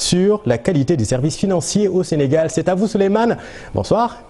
sur la qualité des services financiers au Sénégal. C'est à vous, Souleymane. Bonsoir.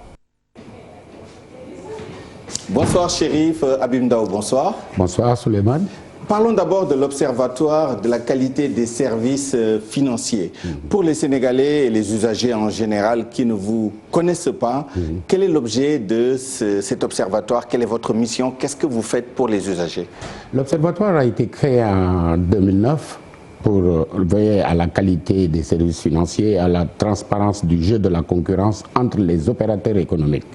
Bonsoir, Chérif Habib Ndao, bonsoir. Bonsoir, Souleymane. Parlons d'abord de l'Observatoire de la qualité des services financiers. Pour les Sénégalais et les usagers en général qui ne vous connaissent pas, quel est l'objet de cet observatoire? Quelle est votre mission? Qu'est-ce que vous faites pour les usagers? L'Observatoire a été créé en 2009 pour veiller à la qualité des services financiers, à la transparence du jeu de la concurrence entre les opérateurs économiques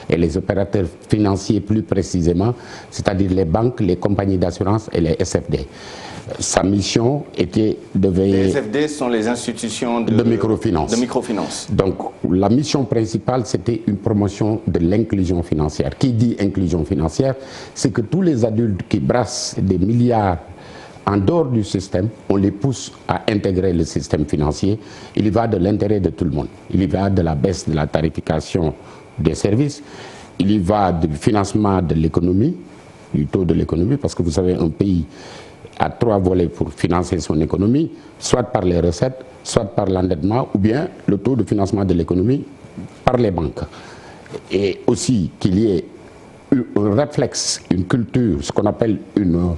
et les opérateurs financiers plus précisément, c'est-à-dire les banques, les compagnies d'assurance et les SFD. Sa mission était de veiller... Les SFD sont les institutions de microfinance. De microfinance. Donc la mission principale, c'était une promotion de l'inclusion financière. Qui dit inclusion financière, c'est que tous les adultes qui brassent des milliards en dehors du système, on les pousse à intégrer le système financier. Il y va de l'intérêt de tout le monde. Il y va de la baisse de la tarification des services. Il y va du financement de l'économie, du taux de l'économie, parce que vous savez, un pays a trois volets pour financer son économie, soit par les recettes, soit par l'endettement, ou bien le taux de financement de l'économie par les banques. Et aussi qu'il y ait un réflexe, une culture, ce qu'on appelle une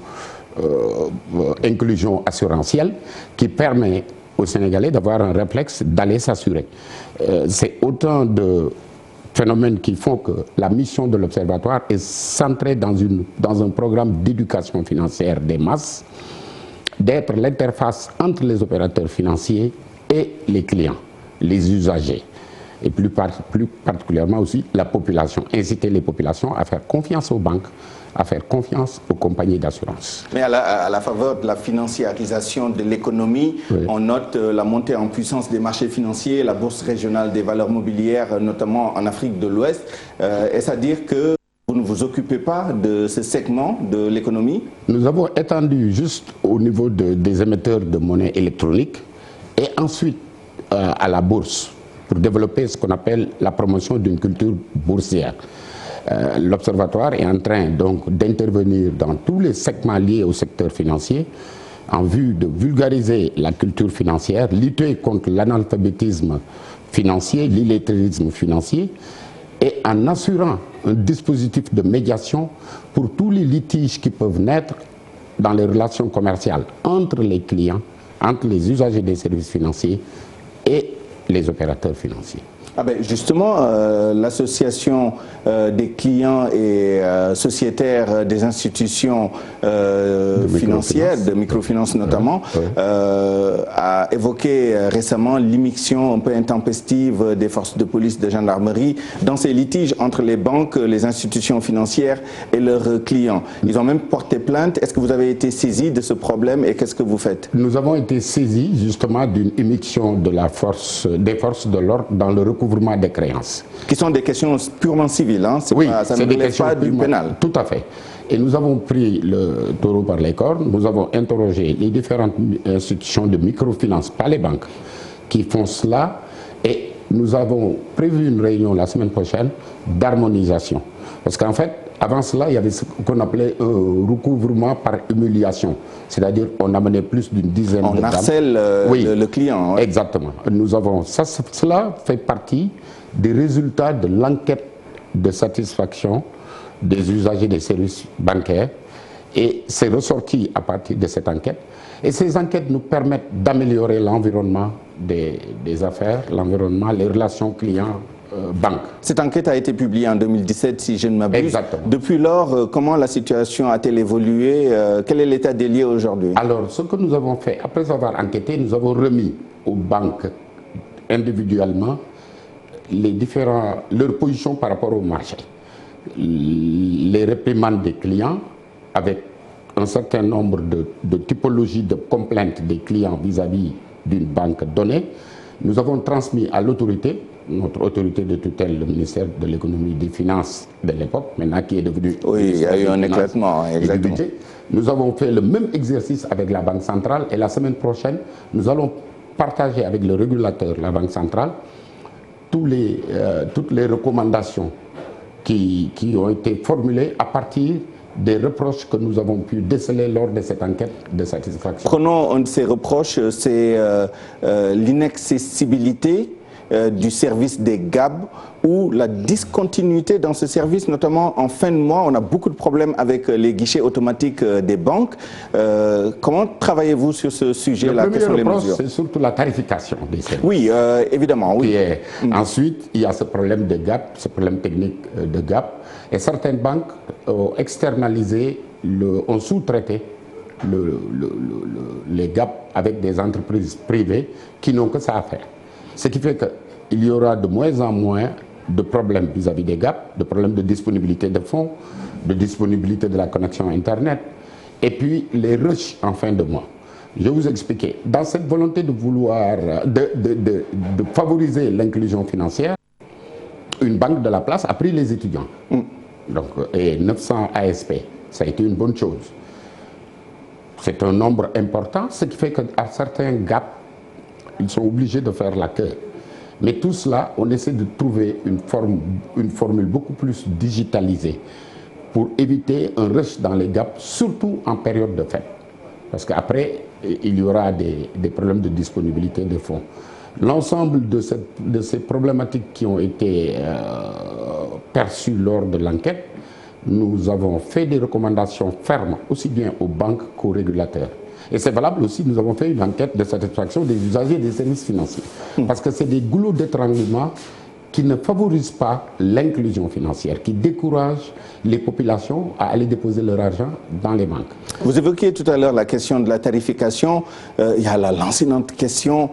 inclusion assurantielle qui permet aux Sénégalais d'avoir un réflexe d'aller s'assurer. C'est autant de phénomènes qui font que la mission de l'Observatoire est centrée dans un programme d'éducation financière des masses, d'être l'interface entre les opérateurs financiers et les clients, les usagers, et plus particulièrement aussi la population, inciter les populations à faire confiance aux banques, à faire confiance aux compagnies d'assurance. Mais à la faveur de la financiarisation de l'économie, oui, on note la montée en puissance des marchés financiers, la bourse régionale des valeurs mobilières, notamment en Afrique de l'Ouest. Est-ce à dire que vous ne vous occupez pas de ce segment de l'économie? Nous avons étendu juste au niveau des émetteurs de monnaie électronique et ensuite à la bourse pour développer ce qu'on appelle la promotion d'une culture boursière. L'Observatoire est en train donc d'intervenir dans tous les segments liés au secteur financier en vue de vulgariser la culture financière, lutter contre l'analphabétisme financier, l'illettrisme financier et en assurant un dispositif de médiation pour tous les litiges qui peuvent naître dans les relations commerciales entre les clients, entre les usagers des services financiers et les opérateurs financiers. Ah ben justement, l'association des clients et sociétaires des institutions financières, de microfinance notamment, a évoqué récemment l'immixtion un peu intempestive des forces de police, de gendarmerie dans ces litiges entre les banques, les institutions financières et leurs clients. Ils ont même porté plainte. Est-ce que vous avez été saisi de ce problème et qu'est-ce que vous faites? Nous avons été saisis justement d'une immixtion de des forces de l'ordre dans le recouvrement des créances. Qui sont des questions purement civiles, hein? Oui, ça ne relève pas du pénal. Tout à fait. Et nous avons pris le taureau par les cornes, nous avons interrogé les différentes institutions de microfinance, pas les banques, qui font cela, et nous avons prévu une réunion la semaine prochaine d'harmonisation. Parce qu'en fait, avant cela, il y avait ce qu'on appelait un recouvrement par humiliation. C'est-à-dire qu'on amenait plus d'une dizaine de dames. On harcèle le client. Ouais. Exactement. Cela fait partie des résultats de l'enquête de satisfaction des usagers des services bancaires. Et c'est ressorti à partir de cette enquête. Et ces enquêtes nous permettent d'améliorer l'environnement des affaires, l'environnement, les relations clients. Banque. Cette enquête a été publiée en 2017, si je ne m'abuse. Exactement. Depuis lors, comment la situation a-t-elle évolué? Quel est l'état des lieux aujourd'hui? Alors, ce que nous avons fait, après avoir enquêté, nous avons remis aux banques individuellement leur position par rapport au marché. Les réprimandes des clients avec un certain nombre de typologies de complaintes des clients vis-à-vis d'une banque donnée. Nous avons transmis à l'autorité, notre autorité de tutelle, le ministère de l'économie et des finances de l'époque, maintenant qui est devenu... Oui, il y a eu un éclatement, exactement. Nous avons fait le même exercice avec la Banque centrale et la semaine prochaine, nous allons partager avec le régulateur, la Banque centrale, toutes les recommandations qui ont été formulées à partir des reproches que nous avons pu déceler lors de cette enquête de satisfaction. Prenons un de ces reproches, c'est l'inaccessibilité du service des GAB ou la discontinuité dans ce service, notamment en fin de mois. On a beaucoup de problèmes avec les guichets automatiques des banques. Comment travaillez-vous sur ce sujet-là? Quelles sont les mesures? C'est surtout la tarification des services. Oui, évidemment. Oui. Ensuite, il y a ce problème de GAP, ce problème technique de GAP. Et certaines banques ont externalisé, ont sous-traité les GAP avec des entreprises privées qui n'ont que ça à faire. Ce qui fait qu'il y aura de moins en moins de problèmes vis-à-vis des GAP, de problèmes de disponibilité de fonds, de disponibilité de la connexion Internet, et puis les rushs en fin de mois. Je vais vous expliquer. Dans cette volonté de vouloir de favoriser l'inclusion financière, une banque de la place a pris les étudiants. Donc, et 900 ASP, ça a été une bonne chose. C'est un nombre important, ce qui fait qu'à certains GAP, ils sont obligés de faire la queue. Mais tout cela, on essaie de trouver une formule beaucoup plus digitalisée pour éviter un rush dans les GAP, surtout en période de fête. Parce qu'après, il y aura des problèmes de disponibilité de fonds. L'ensemble de ces problématiques qui ont été perçues lors de l'enquête, nous avons fait des recommandations fermes, aussi bien aux banques qu'aux régulateurs. Et c'est valable aussi, nous avons fait une enquête de satisfaction des usagers des services financiers. Parce que c'est des goulots d'étranglement qui ne favorisent pas l'inclusion financière, qui découragent les populations à aller déposer leur argent dans les banques. Vous évoquiez tout à l'heure la question de la tarification. Il y a la lancinante question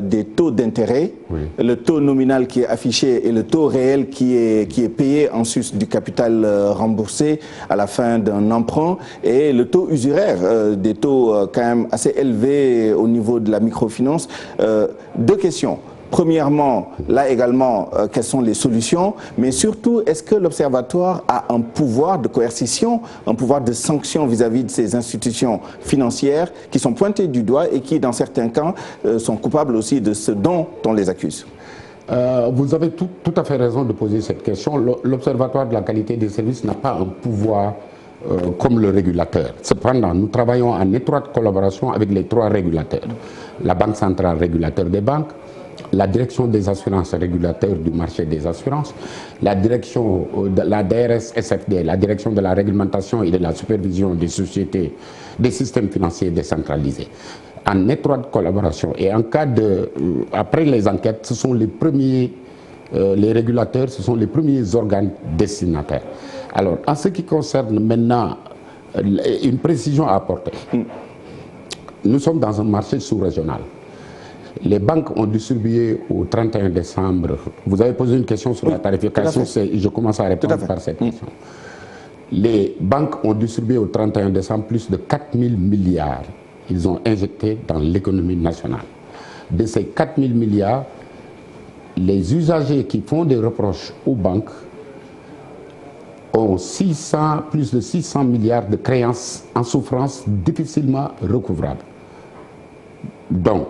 des taux d'intérêt, le taux nominal qui est affiché et le taux réel qui est payé en sus du capital remboursé à la fin d'un emprunt, et le taux usuraire, des taux quand même assez élevés au niveau de la microfinance. Deux questions. Premièrement, là également, quelles sont les solutions? Mais surtout, est-ce que l'Observatoire a un pouvoir de coercition, un pouvoir de sanction vis-à-vis de ces institutions financières qui sont pointées du doigt et qui, dans certains cas, sont coupables aussi de ce dont on les accuse? Vous avez tout à fait raison de poser cette question. L'Observatoire de la qualité des services n'a pas un pouvoir comme le régulateur. Cependant, nous travaillons en étroite collaboration avec les trois régulateurs. La Banque centrale, régulateur des banques, la direction des assurances, régulateur du marché des assurances, la direction de la DRS-SFD, la direction de la réglementation et de la supervision des sociétés, des systèmes financiers décentralisés, en étroite collaboration. Et en cas de, après les enquêtes, ce sont les premiers, les régulateurs, ce sont les premiers organes destinataires. Alors, en ce qui concerne maintenant une précision à apporter, nous sommes dans un marché sous-régional. Les banques ont distribué au 31 décembre. Vous avez posé une question sur la tarification, je commence à répondre par cette question. Les banques ont distribué au 31 décembre plus de 4 000 milliards. Ils ont injecté dans l'économie nationale. De ces 4 000 milliards, les usagers qui font des reproches aux banques ont plus de 600 milliards de créances en souffrance difficilement recouvrables. Donc,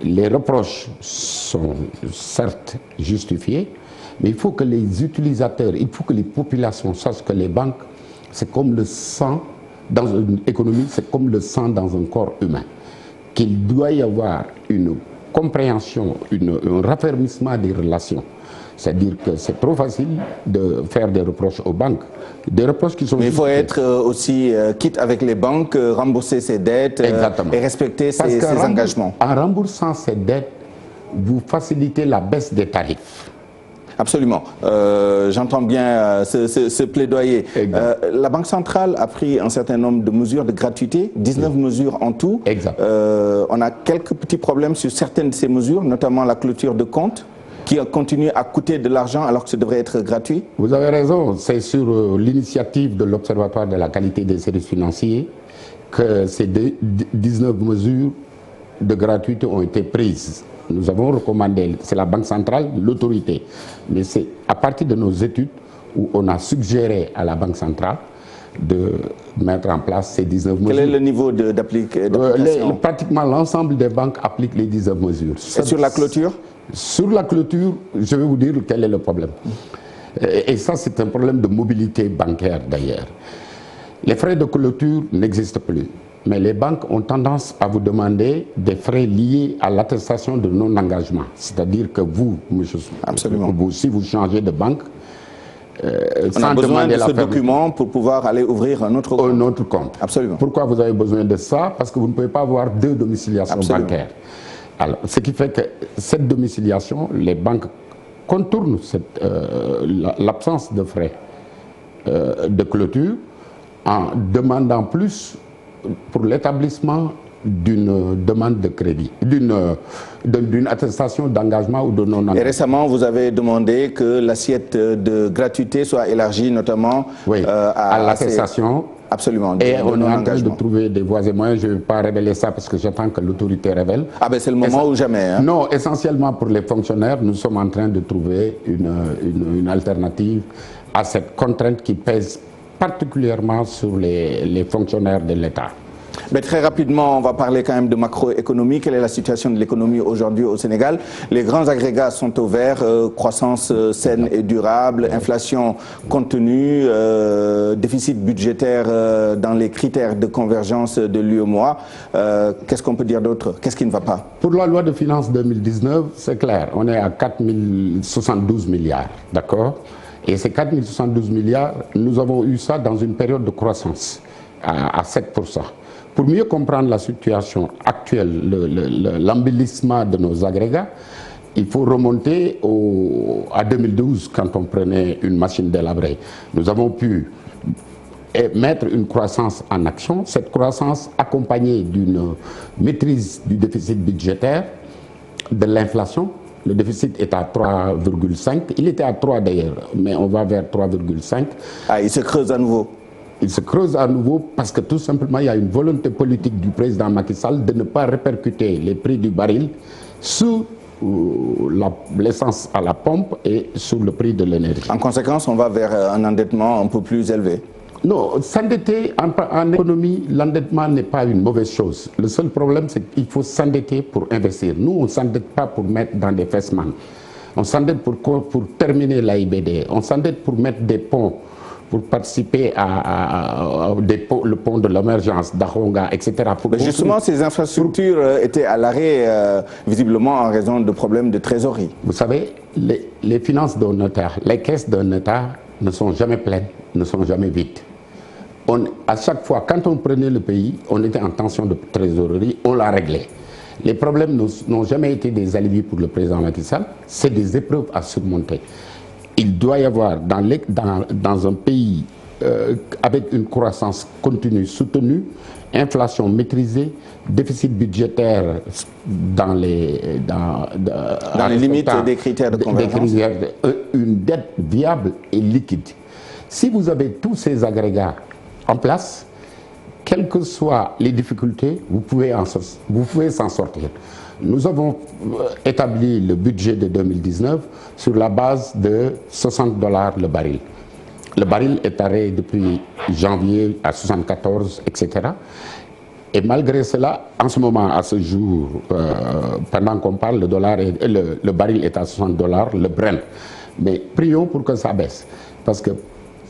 les reproches sont certes justifiés, mais il faut que les utilisateurs, il faut que les populations sachent que les banques, c'est comme le sang dans une économie, c'est comme le sang dans un corps humain. Qu'il doit y avoir une compréhension, un raffermissement des relations. C'est-à-dire que c'est trop facile de faire des reproches aux banques. Des reproches qui sont... Mais il faut être aussi quitte avec les banques, rembourser ses dettes et respecter ses engagements. En remboursant ses dettes, vous facilitez la baisse des tarifs. Absolument. J'entends bien ce plaidoyer. La Banque centrale a pris un certain nombre de mesures de gratuité, 19 mesures en tout. On a quelques petits problèmes sur certaines de ces mesures, notamment la clôture de comptes, qui continue à coûter de l'argent alors que ça devrait être gratuit. Vous avez raison, c'est sur l'initiative de l'Observatoire de la qualité des services financiers que ces 19 mesures de gratuité ont été prises. Nous avons recommandé, c'est la Banque centrale, l'autorité, mais c'est à partir de nos études où on a suggéré à la Banque centrale de mettre en place ces 19 mesures. Quel est le niveau d'application? Pratiquement l'ensemble des banques appliquent les 19 mesures. Et sur la clôture? Sur la clôture, je vais vous dire quel est le problème. Et ça, c'est un problème de mobilité bancaire d'ailleurs. Les frais de clôture n'existent plus. Mais les banques ont tendance à vous demander des frais liés à l'attestation de non-engagement. C'est-à-dire que vous, monsieur, si vous changez de banque, on a besoin de ce document pour pouvoir aller ouvrir un autre compte. Un autre compte. Absolument. Pourquoi vous avez besoin de ça? Parce que vous ne pouvez pas avoir deux domiciliations bancaires. Alors, ce qui fait que cette domiciliation, les banques contournent l'absence de frais de clôture en demandant plus pour l'établissement d'une demande de crédit, d'une attestation d'engagement ou de non-engagement. Et récemment, vous avez demandé que l'assiette de gratuité soit élargie, notamment à l'attestation. Absolument. Et on est en train de trouver des voies et moyens. Je ne vais pas révéler ça parce que j'attends que l'autorité révèle. Ah ben c'est le moment ou jamais. Hein. Non, essentiellement pour les fonctionnaires, nous sommes en train de trouver une alternative à cette contrainte qui pèse particulièrement sur les fonctionnaires de l'État. Mais très rapidement, on va parler quand même de macroéconomie. Quelle est la situation de l'économie aujourd'hui au Sénégal? Les grands agrégats sont au vert, croissance saine et durable, inflation contenue, déficit budgétaire dans les critères de convergence de l'UEMOA. Qu'est-ce qu'on peut dire d'autre? Qu'est-ce qui ne va pas? Pour la loi de finances 2019, c'est clair, on est à 4 072 milliards, d'accord? Et ces 4 072 milliards, nous avons eu ça dans une période de croissance à 7%. Pour mieux comprendre la situation actuelle, l'embellissement de nos agrégats, il faut remonter à 2012 quand on prenait une machine délabrée. Nous avons pu mettre une croissance en action, cette croissance accompagnée d'une maîtrise du déficit budgétaire, de l'inflation. Le déficit est à 3,5, il était à 3 d'ailleurs, mais on va vers 3,5. Ah, il se creuse à nouveau. Il se creuse à nouveau parce que tout simplement il y a une volonté politique du président Macky Sall de ne pas répercuter les prix du baril sur l'essence à la pompe et sur le prix de l'énergie. En conséquence, on va vers un endettement un peu plus élevé. Non, s'endetter en économie, l'endettement n'est pas une mauvaise chose. Le seul problème, c'est qu'il faut s'endetter pour investir. Nous, on ne s'endette pas pour mettre dans des fessements. On s'endette pour terminer l'AIBD. On s'endette pour mettre des ponts, pour participer le pont de l'émergence, d'Ahonga, etc. Mais justement, ces infrastructures étaient à l'arrêt, visiblement en raison de problèmes de trésorerie. Vous savez, les finances d'un État, les caisses d'un État ne sont jamais pleines, ne sont jamais vides. À chaque fois, quand on prenait le pays, on était en tension de trésorerie, on l'a réglé. Les problèmes n'ont jamais été des alibis pour le président Macky Sall, c'est des épreuves à surmonter. Il doit y avoir dans un pays avec une croissance continue, soutenue, inflation maîtrisée, déficit budgétaire dans les limites des critères de convergence, une dette viable et liquide. Si vous avez tous ces agrégats en place, quelles que soient les difficultés, vous pouvez s'en sortir. Nous avons établi le budget de 2019 sur la base de $60 le baril. Le baril est arrêté depuis janvier à 74, etc. Et malgré cela, en ce moment, à ce jour, pendant qu'on parle, le baril est à $60, le Brent. Mais prions pour que ça baisse, parce que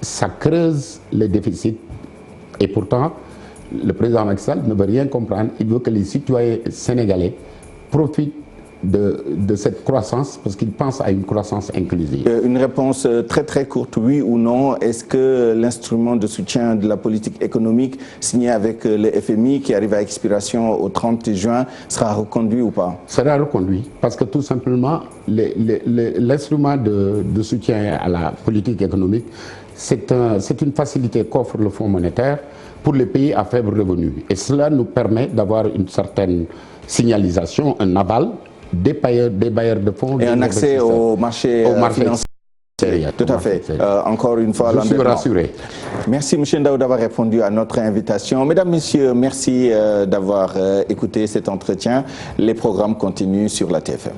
ça creuse le déficit. Et pourtant, le président Macky Sall ne veut rien comprendre. Il veut que les citoyens sénégalais profitent de cette croissance parce qu'il pense à une croissance inclusive. Une réponse très très courte, oui ou non. Est-ce que l'instrument de soutien de la politique économique signé avec le FMI qui arrive à expiration au 30 juin sera reconduit ou pas? Sera reconduit parce que tout simplement l'instrument de soutien à la politique économique, c'est une facilité qu'offre le Fonds monétaire pour les pays à faible revenu. Et cela nous permet d'avoir une certaine signalisation, un aval des bailleurs de fonds. Et un accès au marché financier. Tout à fait. Encore une fois, je suis rassuré. Merci M. Ndao d'avoir répondu à notre invitation. Mesdames, Messieurs, merci d'avoir écouté cet entretien. Les programmes continuent sur la TFM.